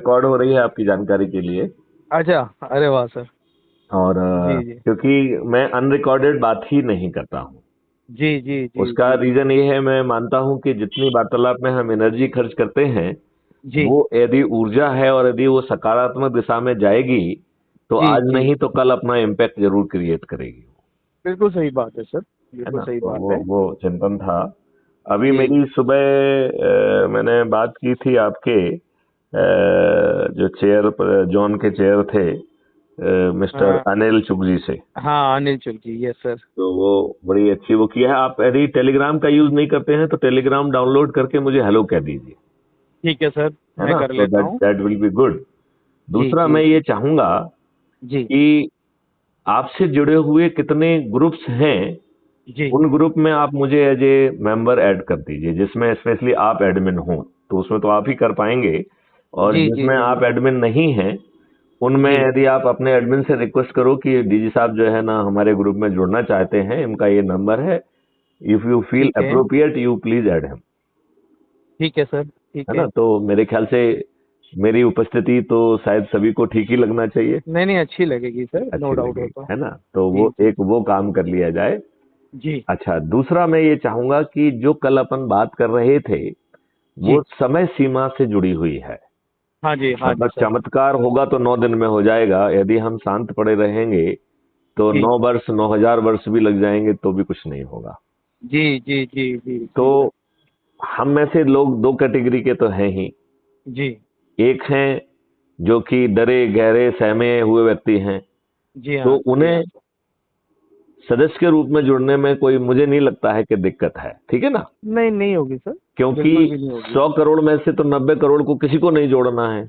Record हो रही है आपकी जानकारी के लिए। अच्छा। अरे वाह सर। और जी जी क्योंकि मैं अनरिकॉर्डेड बात ही नहीं करता हूँ। जी जी जी उसका जी रीजन ये है, मैं मानता हूँ कि जितनी वार्तालाप में हम एनर्जी खर्च करते हैं, जी वो यदि ऊर्जा है और यदि वो सकारात्मक दिशा में जाएगी, तो जी आज जी। नहीं तो कल अपना इम्पैक्ट जरूर क्रिएट करेगी। बिल्कुल सही बात है सर। है बिल्कुल ना? सही तो बात वो है। वो चिंतन था। अभी जी मेरी सुबह मैंने बात की थी आपके जो चेयर पर जॉन के चेयर थे, मिस्टर हाँ अनिल चुग जी से। हाँ, अनिल चुल जी, यस सर। तो वो बड़ी अच्छी वो किया है। आप यदि टेलीग्राम का यूज नहीं करते हैं तो टेलीग्राम डाउनलोड करके मुझे हेलो कह दीजिए। ठीक है सर, है मैं ना? कर तो लेता दैट हूँ। That will be good. जी दूसरा जी मैं ये चाहूंगा जी कि आपसे जुड़े हुए कितने ग्रुप्स हैं, जी उन ग्रुप में आप मुझे एज ए मेंबर ऐड कर दीजिए, जिसमें स्पेशली आप एडमिन हो। तो उसमें तो आप ही कर पाएंगे। और जी जी जिसमें जी आप एडमिन नहीं हैं, उनमें जी यदि आप अपने एडमिन से रिक्वेस्ट करो कि डीजी साहब जो है ना हमारे ग्रुप में जुड़ना चाहते हैं, इनका ये नंबर है, इफ यू फील ठीक है। Appropriate you please add him. ठीक है सर, ठीक है है। ना? तो मेरे ख्याल से मेरी उपस्थिति तो शायद सभी को ठीक ही लगना चाहिए। नहीं नहीं, अच्छी लगेगी सर, नो अच्छी डाउट हो लगेगी, तो। है ना? तो जी वो जी एक वो काम कर लिया जाए। जी। अच्छा, दूसरा मैं ये चाहूंगा कि जो कल अपन बात कर रहे थे, वो जी समय सीमा से जुड़ी हुई है। हाँ जी मतलब सर। चमत्कार होगा तो 9 दिन में हो जाएगा, यदि हम शांत पड़े रहेंगे तो जी 9 वर्ष 9,000 वर्ष भी लग जाएंगे तो भी कुछ नहीं होगा। जी जी जी जी तो जी हम में से लोग दो कैटेगरी के तो हैं ही। जी एक हैं जो कि डरे गहरे सहमे हुए व्यक्ति हैं, जी तो हाँ जी उन्हें हाँ। सदस्य के रूप में जुड़ने में कोई मुझे नहीं लगता है कि दिक्कत है। ठीक है ना? नहीं नहीं होगी सर। क्योंकि बिल्कुल भी नहीं होगी। 100 करोड़ में से तो 90 करोड़ को किसी को नहीं जोड़ना है।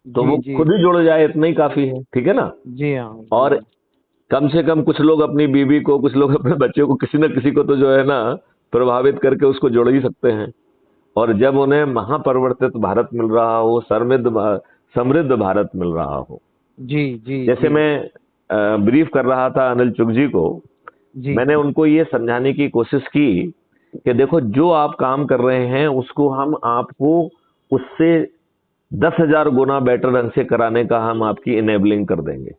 तो जी वो जी खुद ही जुड़ जाए, इतना ही काफी है। ठीक है ना? जी हाँ जी और हाँ कम से कम कुछ लोग अपनी बीवी को, कुछ लोग अपने बच्चे को, किसी न किसी को तो जो है ना प्रभावित करके उसको जोड़ ही सकते हैं। और जब उन्हें महापरिवर्तित भारत मिल रहा हो, समृद्ध भारत मिल रहा हो। जी जी जैसे जी मैं ब्रीफ कर रहा था अनिल चुग जी को, जी मैंने उनको ये समझाने की कोशिश की कि देखो, जो आप काम कर रहे हैं उसको हम आपको उससे 10,000 गुना बेटर ढंग से कराने का हम आपकी इनेबलिंग कर देंगे।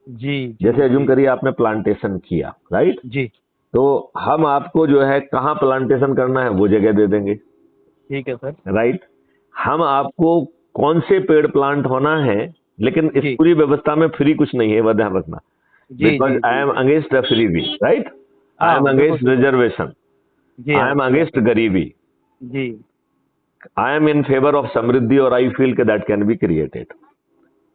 जी जी जैसे अज्यूम जी करिए आपने प्लांटेशन किया, राइट? जी। तो हम आपको जो है कहाँ प्लांटेशन करना है वो जगह दे देंगे, ठीक है सर। राइट? हम आपको कौन से पेड़ प्लांट होना है, लेकिन इस जी पूरी व्यवस्था में फ्री कुछ नहीं है, वह ध्यान रखना। जी बिकॉज जी आई जी एम जी। Against freebie, right? I am हाँ, बिल्कुल अगेंस्ट सही बात। रिजर्वेशन। जी आई हाँ एम जी हाँ। अगेंस्ट गरीबी। जी I am in favour of समृद्धि, और आई फील के दैट कैन बी क्रिएटेड।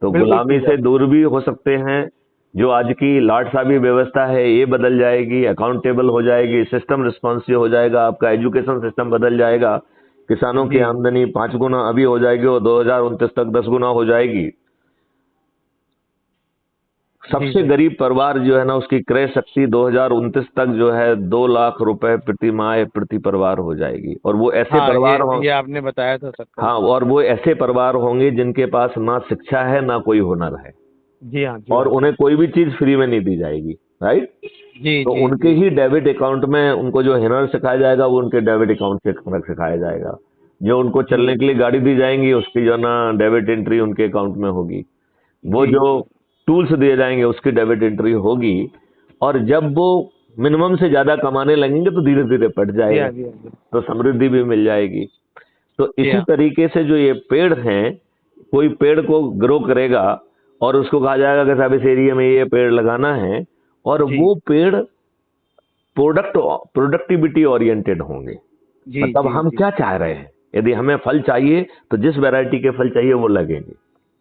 तो बिल्कुल गुलामी सही से बात है। दूर भी हो सकते हैं। जो आज की लाट साहबी व्यवस्था है ये बदल जाएगी, अकाउंटेबल हो जाएगी, सिस्टम रिस्पॉन्सिव हो जाएगा, आपका एजुकेशन सिस्टम बदल जाएगा। किसानों की जी आमदनी 5 गुना अभी हो जाएगी और 2029 तक 10 गुना हो जाएगी। जी सबसे सर। गरीब परिवार जो है ना, उसकी क्रय शक्ति 2029 तक जो है 2 लाख रुपए प्रति माह प्रति परिवार हो जाएगी। और वो ऐसे हाँ, परिवार हो, ये आपने बताया था सर कल। हाँ, और वो ऐसे परिवार होंगे जिनके पास ना शिक्षा है ना कोई हुनर है, जी हाँ जी और हाँ। उन्हें कोई भी चीज फ्री में नहीं दी जाएगी, राइट? जी तो जी उनके जी ही डेबिट अकाउंट में उनको जो हुनर सिखाया जाएगा वो उनके डेबिट अकाउंट से सिखाया जाएगा। जो उनको जी चलने के लिए गाड़ी दी जाएंगी उसकी जो ना डेबिट एंट्री उनके अकाउंट में होगी। वो जी जो जी टूल्स दिए जाएंगे उसकी डेबिट एंट्री होगी। और जब वो मिनिमम से ज्यादा कमाने लगेंगे तो धीरे धीरे बढ़ जी जाएगा, हाँ जी हाँ जी। तो समृद्धि भी मिल जाएगी। तो जी इसी हाँ तरीके से जो ये पेड़ हैं, कोई पेड़ को ग्रो करेगा और उसको कहा जाएगा कि साहब इस एरिया में ये पेड़ लगाना है, और जी वो पेड़ प्रोडक्टिविटी ओरिएंटेड होंगे। जी मतलब जी हम जी क्या चाह रहे हैं, यदि हमें फल चाहिए तो जिस वैरायटी के फल चाहिए वो लगेंगे।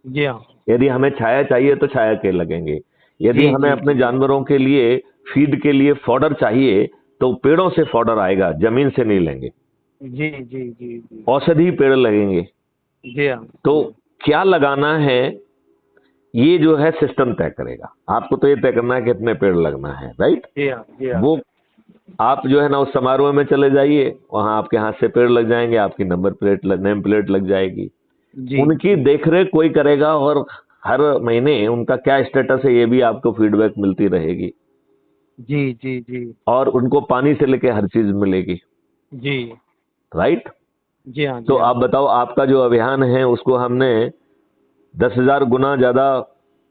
जी हाँ। यदि हमें छाया चाहिए तो छाया के लगेंगे। यदि जी हमें जी अपने जी जानवरों के लिए फीड के लिए फॉडर चाहिए तो पेड़ों से फॉडर आएगा, जमीन से नहीं लेंगे। जी जी जी जी औषधि पेड़ लगेंगे। जी हाँ तो जी हाँ क्या लगाना है, ये जो है सिस्टम तय करेगा। आपको तो ये तय करना है कि कितने पेड़ लगना है, राइट? जी हाँ जी हाँ वो आप जो है ना उस समारोह में चले जाइए, वहां आपके हाथ से पेड़ लग जाएंगे, आपकी नेम प्लेट लग जाएगी। जी उनकी जी देखरेख कोई करेगा, और हर महीने उनका क्या स्टेटस है ये भी आपको फीडबैक मिलती रहेगी। जी जी जी और उनको पानी से लेके हर चीज मिलेगी, जी राइट? जी हाँ तो जी हाँ। आप बताओ, आपका जो अभियान है उसको हमने 10,000 गुना ज्यादा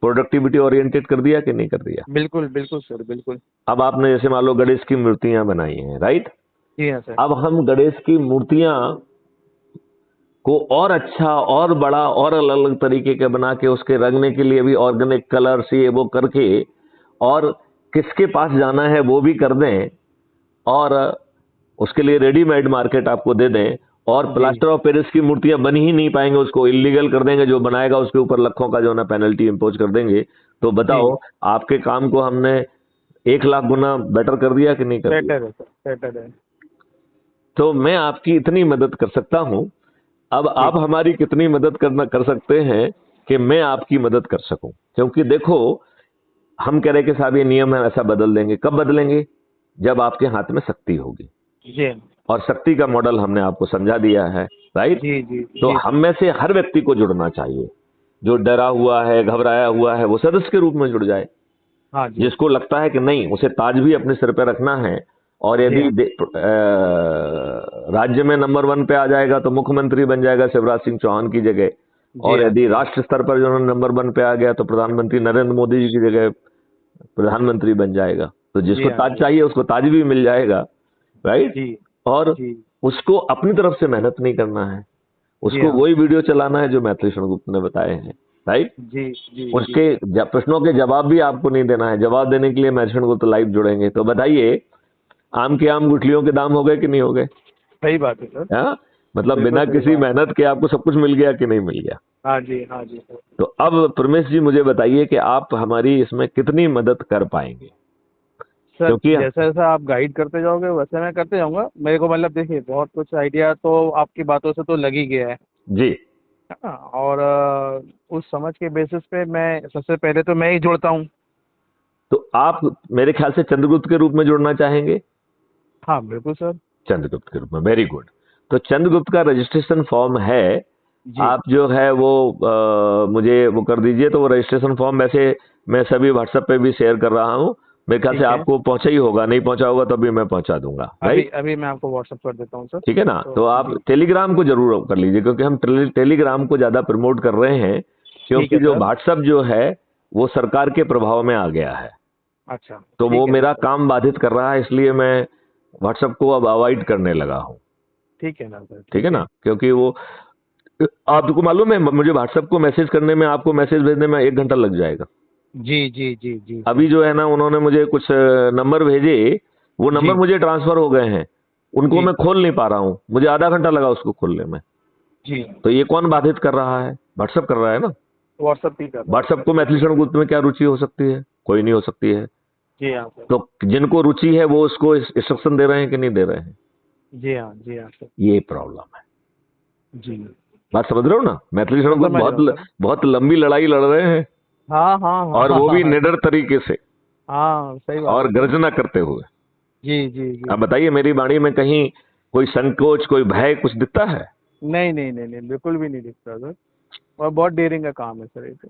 प्रोडक्टिविटी ओरिएंटेड कर दिया कि नहीं कर दिया? बिल्कुल बिल्कुल सर, बिल्कुल। अब आपने जैसे मान लो गणेश की मूर्तियां बनाई हैं, राइट? जी हाँ सर। अब हम गणेश की मूर्तियां को और अच्छा और बड़ा और अलग अलग तरीके के बना के उसके रंगने के लिए भी ऑर्गेनिक कलर से वो करके, और किसके पास जाना है वो भी कर दें, और उसके लिए रेडीमेड मार्केट आपको दे दें, और जी प्लास्टर ऑफ पेरिस की मूर्तियां बन ही नहीं पाएंगे, उसको इलीगल कर देंगे, जो बनाएगा उसके ऊपर लाखों का जो ना पेनल्टी इम्पोज कर देंगे। तो बताओ, जी। आपके काम को हमने 1 लाख गुना बेटर कर दिया कि नहीं कर दिया? बेटर है सर, बेटर है। तो मैं आपकी इतनी मदद कर सकता हूं, अब जी आप हमारी कितनी मदद कर सकते हैं कि मैं आपकी मदद कर सकूं? क्योंकि देखो, हम कह रहे कि साहब ये नियम है, ऐसा बदल देंगे। कब बदलेंगे? जब आपके हाथ में शक्ति होगी, जी और शक्ति का मॉडल हमने आपको समझा दिया है, राइट? जी जी तो जी हम में से हर व्यक्ति को जुड़ना चाहिए। जो डरा हुआ है, घबराया हुआ है, वो सदस्य के रूप में जुड़ जाए। हाँ जी। जिसको लगता है कि नहीं, उसे ताज भी अपने सिर पे रखना है, और जी यदि हाँ। राज्य में नंबर 1 पे आ जाएगा तो मुख्यमंत्री बन जाएगा शिवराज सिंह चौहान की जगह, जी और हाँ। यदि राष्ट्र स्तर पर जो नंबर 1 पे आ गया तो प्रधानमंत्री नरेंद्र मोदी जी की जगह प्रधानमंत्री बन जाएगा। तो जी जिसको हाँ। ताज चाहिए उसको ताज भी मिल जाएगा, राइट? जी और जी उसको अपनी तरफ से मेहनत नहीं करना है, जी उसको हाँ। वही वीडियो चलाना है जो मैथिली शरण गुप्त ने बताए हैं, राइट? जी जी जी। उसके प्रश्नों के जवाब भी आपको नहीं देना है। जवाब देने के लिए मैथिली शरण गुप्त लाइव जुड़ेंगे। तो बताइए, आम के आम गुठलियों के दाम हो गए कि नहीं हो गए? सही बात है सर। हाँ, मतलब बिल्कुल बिना सही किसी बात। मेहनत के आपको सब कुछ मिल गया कि नहीं मिल गया? हाँ जी, हाँ जी सर। तो अब प्रमेश जी मुझे बताइए कि आप हमारी इसमें कितनी मदद कर पाएंगे? सर क्योंकि जैसा जैसा आप गाइड करते जाओगे वैसे मैं करते जाऊंगा। मेरे को मतलब देखिए, बहुत कुछ आइडिया तो आपकी बातों से तो लग ही गया है जी, ना। और उस समझ के बेसिस पे मैं सबसे पहले तो मैं ही जुड़ता हूँ। तो आप मेरे ख्याल से चंद्रगुप्त के रूप में जुड़ना चाहेंगे। हाँ बिल्कुल सर। चंद्रगुप्त के रूप में, वेरी गुड। तो चंद्रगुप्त का रजिस्ट्रेशन फॉर्म है, जी आप जो है वो मुझे वो कर दीजिए। तो वो रजिस्ट्रेशन फॉर्म वैसे मैं सभी व्हाट्सएप पे भी शेयर कर रहा हूँ। मेरे ख्याल से ठीक है। आपको पहुंचा ही होगा, नहीं पहुंचा होगा तो अभी मैं पहुंचा दूंगा, अभी राइट? अभी मैं आपको व्हाट्सअप कर देता हूँ सर। ठीक है ना? तो आप जी टेलीग्राम को जरूर कर लीजिए, क्योंकि हम टेलीग्राम को ज्यादा प्रमोट कर रहे हैं, ठीक क्योंकि है जो सर। व्हाट्सएप जो है वो सरकार के प्रभाव में आ गया है। अच्छा तो वो ठीक है ना मेरा सर। काम बाधित कर रहा है, इसलिए मैं व्हाट्सएप को अब अवॉइड करने लगा हूँ। ठीक है ना सर। ठीक है ठीक है। ना? क्योंकि वो, आपको मालूम है, मुझे व्हाट्सएप को मैसेज करने में, आपको मैसेज भेजने में 1 घंटा लग जाएगा। जी जी जी जी अभी सर। जो है ना, उन्होंने मुझे कुछ नंबर भेजे, वो नंबर जी मुझे ट्रांसफर हो गए हैं, उनको जी मैं खोल नहीं पा रहा हूँ, मुझे आधा घंटा लगा उसको खोलने में। जी। तो ये कौन बाधित कर रहा है? व्हाट्सएप कर रहा है ना। व्हाट्सअप ही कर रहा हूँ व्हाट्सएप सर। को मैथिली शरण गुप्त में क्या रुचि हो सकती है? कोई नहीं हो सकती है। जी हाँ सर। तो जिनको रुचि है वो उसको इंस्ट्रक्शन दे रहे हैं कि नहीं दे रहे हैं? जी हाँ सर। ये प्रॉब्लम है। जी। बात समझ रहे हो ना? मैथिली शरण मैं गुप्त समझ रहा हूँ बहुत सर। बहुत लंबी लड़ाई लड़ रहे हैं, हाँ हाँ हाँ और हाँ वो हाँ भी हाँ। निडर तरीके से, हाँ, सही बात और है सर। गर्जना करते हुए। जी जी जी। अब बताइए, मेरी वाणी में कहीं कोई संकोच, कोई भय कुछ दिखता है? नहीं नहीं नहीं नहीं, बिल्कुल भी नहीं दिखता सर। और बहुत डेयरिंग का काम है सर ये तो।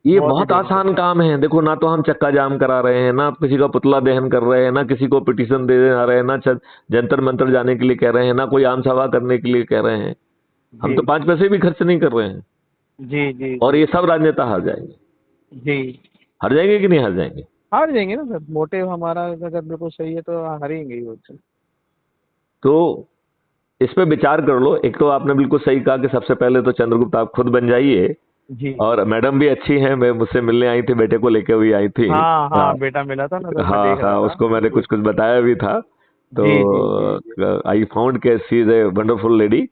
ये बहुत ही बहुत डेयरिंग का आसान काम। काम है। देखो, ना तो हम चक्का जाम करा रहे हैं, ना किसी का पुतला दहन कर रहे हैं, ना किसी को पिटीशन दे रहे हैं, ना जंतर मंतर जाने के लिए कह रहे हैं, ना कोई आम सभा करने के लिए कह रहे हैं। हम जी तो 5 पैसे भी खर्च नहीं कर रहे हैं, जी जी और जी ये सब राजनेता हार जाएंगे। जी। हार जाएंगे कि नहीं हार जाएंगे? हार जाएंगे ना सर, मोटिव हमारा अगर बिल्कुल सही है तो हारेंगे ही वो तो। तो इस पे विचार कर लो। एक तो आपने बिल्कुल सही कहा कि सबसे पहले तो चंद्रगुप्त आप खुद बन जाइए, जी। और मैडम भी अच्छी हैं, मैं मुझसे मिलने आई थी, बेटे को लेके हुई आई थी। हाँ हाँ हाँ, बेटा मिला था ना सर, मैं हाँ देख रहा हाँ, था उसको मैंने बिल्कुल। कुछ कुछ बताया भी था। तो जी जी जी जी आई फाउंड के she is a wonderful lady.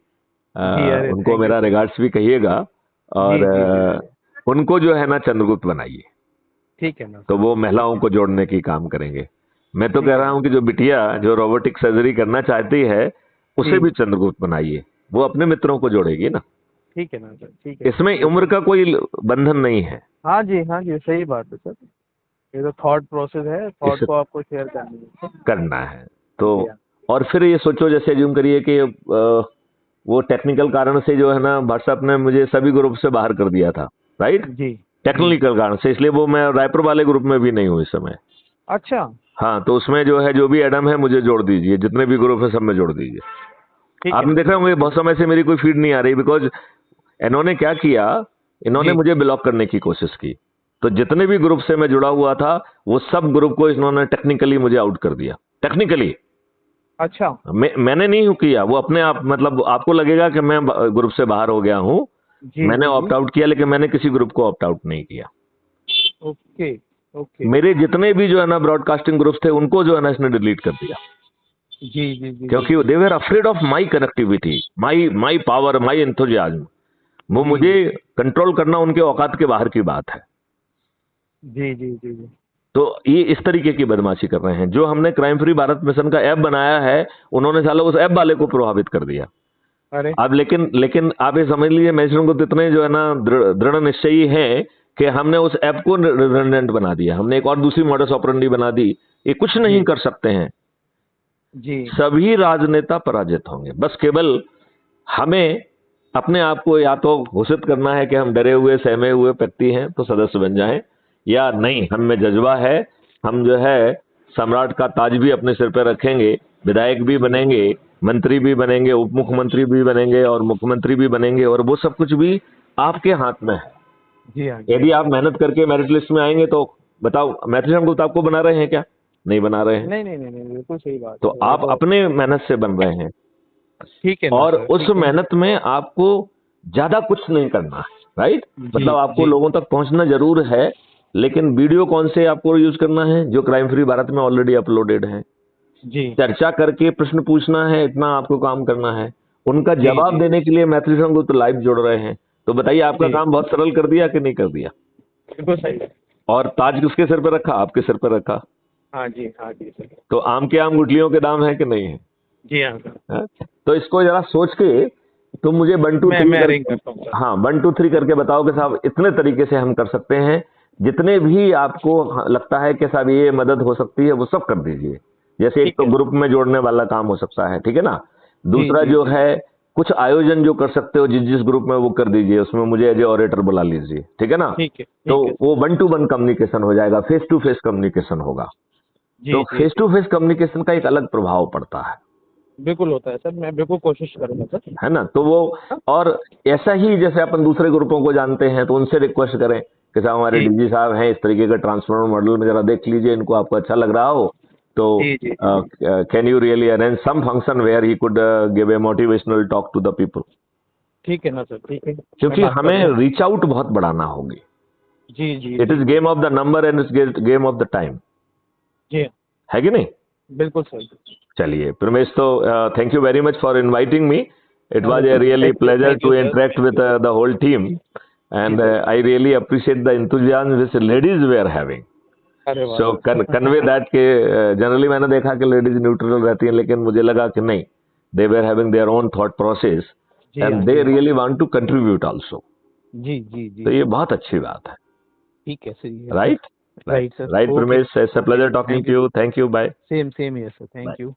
जी। अरे उनको थैंक यू मेरा सर। रिगार्ड्स भी कहिएगा, और जी जी जी जी। उनको जो है ना चंद्रगुप्त बनाइए, ठीक है ना तो सर। वो महिलाओं को जोड़ने की काम करेंगे। मैं तो कह ठीक है रहा ना। हूँ कि जो बिटिया जो रोबोटिक सर्जरी करना चाहती है, उसे जी। भी चंद्रगुप्त बनाइए, वो अपने मित्रों को जोड़ेगी ना। ठीक है ना सर। ठीक है इसमें उम्र बिल्कुल। का कोई बंधन नहीं है। हाँ जी सही बात है सर। ये तो थॉट प्रोसेस है, थॉट इसे को आपको शेयर करनी है सर। करना है तो। जी हाँ। और फिर ये सोचो, जैसे अज्यूम करिए कि वो टेक्निकल कारण से जो है ना, व्हाट्सएप ने मुझे सभी ग्रुप से बाहर कर दिया था, राइट? जी जी। टेक्निकल कारण से, इसलिए वो मैं रायपुर वाले ग्रुप में भी नहीं हूँ इस समय। अच्छा। हाँ, तो उसमें जो है, जो भी एडम है मुझे जोड़ दीजिए, जितने भी ग्रुप है सब में जोड़ दीजिए। ठीक है आपने ना देखा सर। होंगे बहुत समय से मेरी कोई फीड नहीं आ रही, बिकॉज इन्होंने क्या किया इन्होंने जी। मुझे ब्लॉक करने की कोशिश की। तो जितने भी ग्रुप से मैं जुड़ा हुआ था वो सब ग्रुप को इन्होंने टेक्निकली मुझे आउट कर दिया, टेक्निकली। अच्छा। मैंने नहीं किया, वो अपने आप, मतलब आपको लगेगा कि मैं ग्रुप से बाहर हो गया हूं, जी मैंने जी ऑप्ट जी। आउट किया, लेकिन मैंने किसी ग्रुप को ऑप्ट आउट नहीं किया। Okay okay. मेरे जितने भी जो है ना ब्रॉडकास्टिंग ग्रुप थे उनको जो है ना इसने डिलीट कर दिया, जी जी जी जी क्योंकि they were afraid of my connectivity, my my power, my enthusiasm. वो जी मुझे कंट्रोल करना उनके औकात के बाहर की बात है। जी जी जी जी। तो ये इस तरीके की बदमाशी कर रहे हैं। जो हमने क्राइम फ्री भारत मिशन का ऐप बनाया है, उन्होंने साला उस ऐप वाले को प्रभावित कर दिया। अरे। अब लेकिन लेकिन आप ये समझ लीजिए, मैजिस्ट्रेट को तो इतने जो है ना दृढ़ निश्चयी हैं कि हमने उस ऐप को रिडंडेंट बना दिया, हमने एक और दूसरी मॉडस ऑपरेंडी बना दी। ये कुछ नहीं जी कर सकते हैं, जी सभी राजनेता पराजित होंगे। बस केवल हमें अपने आप को या तो घोषित करना है कि हम डरे हुए सहमे हुए व्यक्ति हैं तो सदस्य बन जाएं, या नहीं, हम में जज्बा है, हम जो है सम्राट का ताज भी अपने सिर पर रखेंगे, विधायक भी जी बनेंगे, मंत्री भी बनेंगे, उप मुख्यमंत्री भी बनेंगे और मुख्यमंत्री भी बनेंगे, और वो सब कुछ भी आपके हाथ में है। जी। हाँ जी यदि हाँ। आप मेहनत करके मेरिट लिस्ट में आएंगे तो बताओ, मैथिली हम तो आपको बना रहे हैं क्या? नहीं बना रहे हैं। नहीं नहीं नहीं नहीं, बिल्कुल सही बात तो है वो आप तो। अपने मेहनत से बन रहे हैं, ठीक है ना और सर, उस ठीक है। मेहनत में आपको ज्यादा कुछ नहीं करना है, राइट? जी मतलब आपको जी लोगों तक पहुंचना जरूर है, लेकिन वीडियो कौन से आपको यूज करना है? जो क्राइम फ्री भारत में ऑलरेडी अपलोडेड है। जी चर्चा करके प्रश्न पूछना है, इतना आपको काम करना है। उनका जी जवाब जी देने के लिए मैथिली संघ तो लाइव जुड़ रहे हैं। तो बताइए, आपका जी। काम बहुत सरल कर दिया कि नहीं कर दिया? बिल्कुल सही है। और ताज किसके सिर पर रखा? आपके सिर पर रखा। हाँ जी सर। तो आम के आम गुठलियों के दाम है कि नहीं है? जी हाँ सर। हाँ? तो इसको जरा सोच के तुम मुझे 1 2 3 मैं कर, अरेंज करता हूँ सर। हाँ 1 2 3 करके बताओ कि साहब इतने तरीके से हम कर सकते हैं। जितने भी आपको लगता है कि साहब ये मदद हो सकती है वो सब कर दीजिए। जैसे एक ठीक तो है ग्रुप सर। में जोड़ने वाला काम हो सकता है, ठीक है ना? जी दूसरा जी जो जी। है, कुछ आयोजन जो कर सकते हो जिस जिस ग्रुप में वो कर दीजिए, उसमें मुझे एज ए ऑरेटर बुला लीजिए, ठीक है ना? तो ठीक है सर। वो 1 to 1 कम्युनिकेशन हो जाएगा, फेस टू फेस कम्युनिकेशन होगा। तो जी जी फेस जी। टू फेस कम्युनिकेशन का एक अलग प्रभाव पड़ता बिल्कुल होता है सर, मैं बिल्कुल कोशिश करूंगा सर। है ना? तो वो, और ऐसा ही जैसे अपन दूसरे ग्रुपों को जानते हैं तो उनसे रिक्वेस्ट करें कि साहब हमारे जी डीजी साहब हैं, इस तरीके का ट्रांसफॉर्मर मॉडल में जरा देख लीजिए, इनको आपको अच्छा लग रहा हो तो जी जी जी जी। Can you really arrange some function where he could give a motivational talk to the people. ठीक है ना सर, ठीक है, मैं क्योंकि बात हमें करूंगा। रीच आउट बहुत बढ़ाना होगी। जी जी इट जी is game of the number and it's game of the time, जी। है कि नहीं? बिल्कुल सर। चलिए प्रमेश, तो thank you very much for inviting me. It was a really pleasure thank to you sir, interact thank with you. the whole team, जी and sir. I really appreciate the enthusiasm which ladies were having. अरे वाह So convey sir. that कि generally मैंने देखा कि ladies neutral रहती हैं, लेकिन मुझे लगा कि नहीं, they were having their own thought process जी हाँ and they जी हाँ। really want to contribute also. जी जी जी तो ये जी। बहुत अच्छी बात है, ठीक है सर, ये sir. right? Right, right sir. right, okay Pramesh. It's a okay pleasure sir, talking thank to you. you. Thank you. Bye. Same same here sir, thank Bye. You.